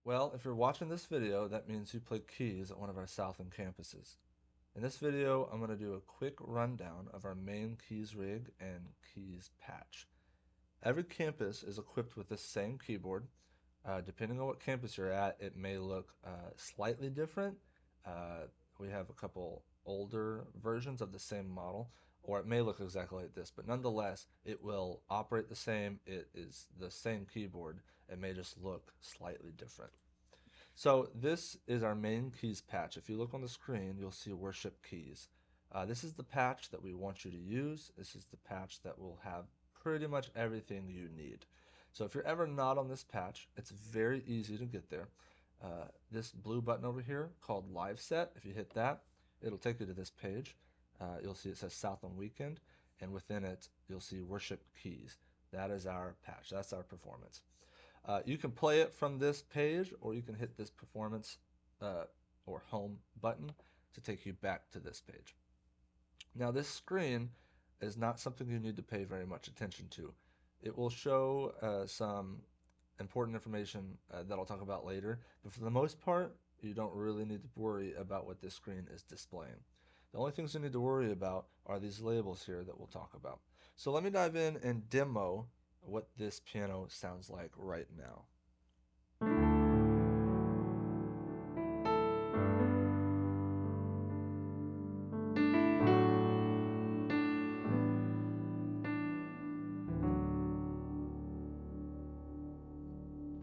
Well, if you're watching this video, that means you play keys at one of our Southland campuses. In this video, I'm going to do a quick rundown of our main keys rig and keys patch. Every campus is equipped with the same keyboard. Depending on what campus you're at, it may look slightly different. We have a couple older versions of the same model, or it may look exactly like this, but nonetheless, it will operate the same. It is the same keyboard. It may just look slightly different. So this is our main keys patch. If you look on the screen, you'll see worship keys. This is the patch that we want you to use. This is the patch that will have pretty much everything you need. So if you're ever not on this patch, it's very easy to get there. This blue button over here called Live Set, if you hit that, it'll take you to this page. You'll see it says Southland Weekend, and within it, you'll see worship keys. That is our patch. That's our performance. You can play it from this page, or you can hit this performance or home button to take you back to this page. Now this screen is not something you need to pay very much attention to. It will show some important information that I'll talk about later, but for the most part, you don't really need to worry about what this screen is displaying. The only things you need to worry about are these labels here that we'll talk about. So let me dive in and demo what this piano sounds like right now.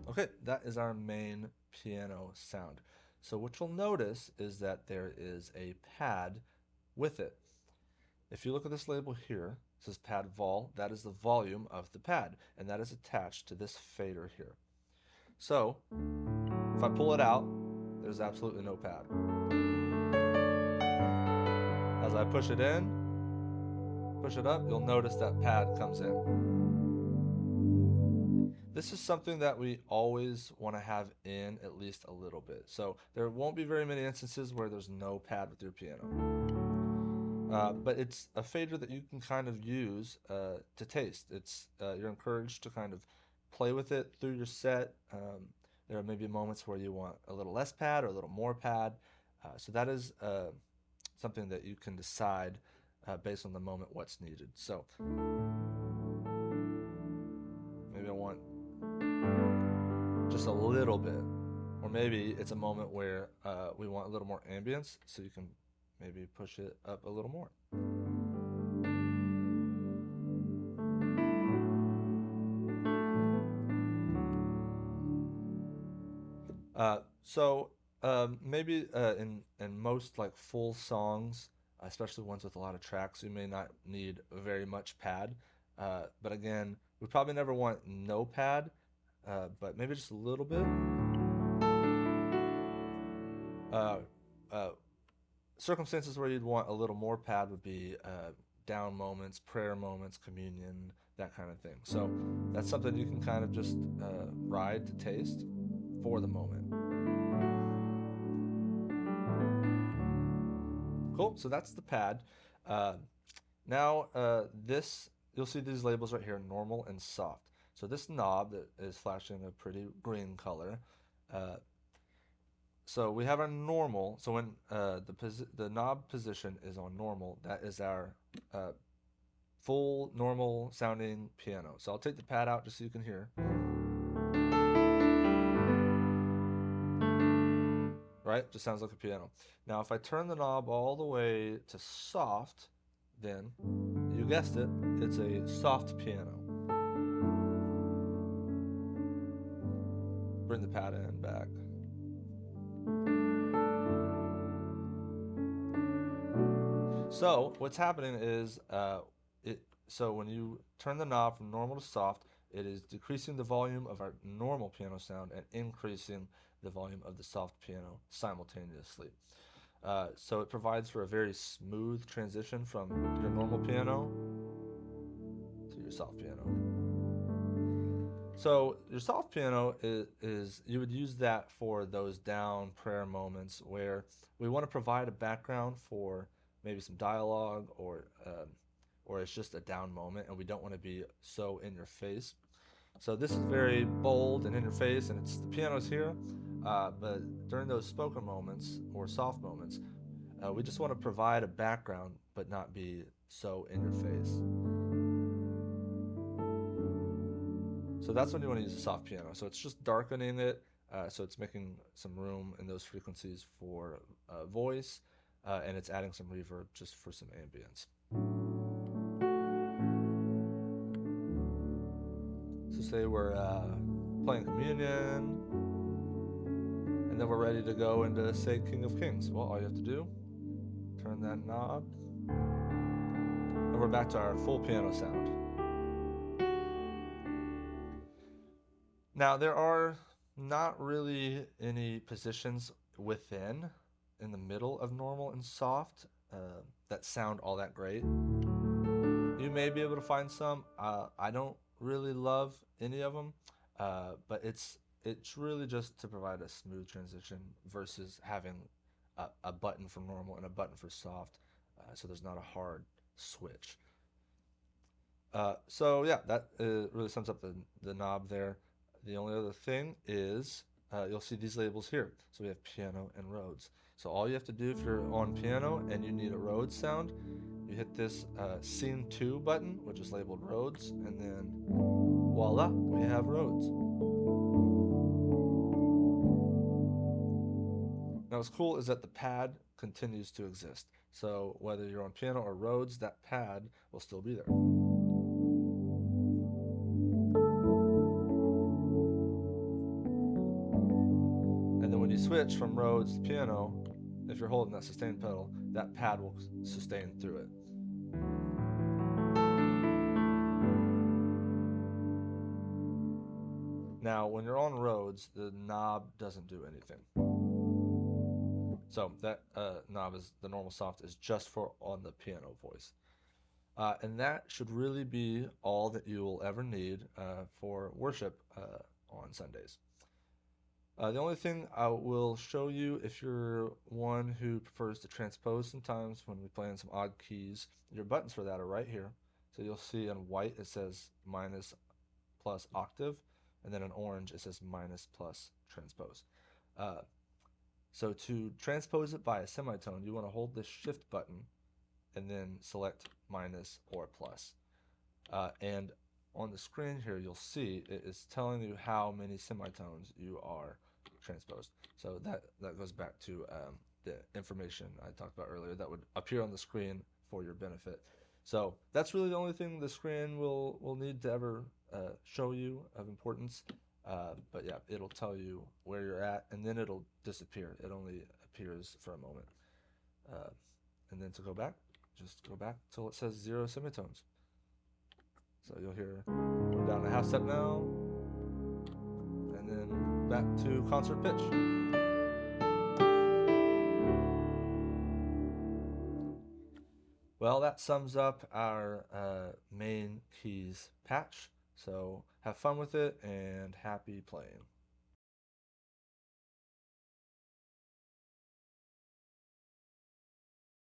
Okay, that is our main piano sound. So what you'll notice is that there is a pad with it. If you look at this label here, it says pad vol. That is the volume of the pad, and that is attached to this fader here. So if I pull it out, there's absolutely no pad. As I push it in, push it up, you'll notice that pad comes in. This is something that we always want to have in at least a little bit. So there won't be very many instances where there's no pad with your piano. But it's a fader that you can kind of use to taste. You're encouraged to kind of play with it through your set. There may be moments where you want a little less pad or a little more pad. So that is something that you can decide based on the moment what's needed. So maybe I want just a little bit, or maybe it's a moment where we want a little more ambience, so you can maybe push it up a little more. Maybe in most like full songs, especially ones with a lot of tracks, you may not need very much pad. But again, we probably never want no pad, but maybe just a little bit. Circumstances where you'd want a little more pad would be down moments, prayer moments, communion, that kind of thing. So that's something you can kind of just ride to taste for the moment. Cool, so that's the pad. Now you'll see these labels right here, normal and soft. So this knob that is flashing a pretty green color. So we have our normal. So when the knob position is on normal, that is our full normal sounding piano. So I'll take the pad out just so you can hear. Right? Just sounds like a piano. Now if I turn the knob all the way to soft, then you guessed it, it's a soft piano. Bring the pad in back. So what's happening is so when you turn the knob from normal to soft, it is decreasing the volume of our normal piano sound and increasing the volume of the soft piano simultaneously. So it provides for a very smooth transition from your normal piano to your soft piano. So your soft piano is you would use that for those down prayer moments where we want to provide a background for maybe some dialogue or it's just a down moment and we don't want to be so in your face. So this is very bold and in your face, and the piano's here, but during those spoken moments or soft moments, we just want to provide a background but not be so in your face. So that's when you want to use a soft piano. So it's just darkening it, so it's making some room in those frequencies for voice, and it's adding some reverb just for some ambience. So say we're playing communion, and then we're ready to go into, say, King of Kings. Well, all you have to do, turn that knob, and we're back to our full piano sound. Now, there are not really any positions in the middle of normal and soft that sound all that great. You may be able to find some. I don't really love any of them, but it's really just to provide a smooth transition versus having a button for normal and a button for soft, so there's not a hard switch. So yeah, that really sums up the knob there. The only other thing is you'll see these labels here. So we have piano and Rhodes. So all you have to do if you're on piano and you need a Rhodes sound, you hit this Scene 2 button, which is labeled Rhodes, and then voila, we have Rhodes. Now what's cool is that the pad continues to exist. So whether you're on piano or Rhodes, that pad will still be there. And then when you switch from Rhodes to piano, if you're holding that sustain pedal, that pad will sustain through it. Now, when you're on Rhodes, the knob doesn't do anything. So that knob is the normal soft is just for on the piano voice. And that should really be all that you will ever need for worship on Sundays. The only thing I will show you, if you're one who prefers to transpose sometimes when we play in some odd keys, your buttons for that are right here. So you'll see in white it says minus plus octave, and then in orange it says minus plus transpose. So to transpose it by a semitone, you want to hold this shift button and then select minus or plus. And on the screen here, you'll see it is telling you how many semitones you are transposed. So that goes back to the information I talked about earlier that would appear on the screen for your benefit. So that's really the only thing the screen will need to ever show you of importance. But yeah, it'll tell you where you're at, and then it'll disappear. It only appears for a moment. And then to go back, just go back till it says 0 semitones. So you'll hear, we're down a half step now, and then back to concert pitch. Well, that sums up our main keys patch. So have fun with it and happy playing.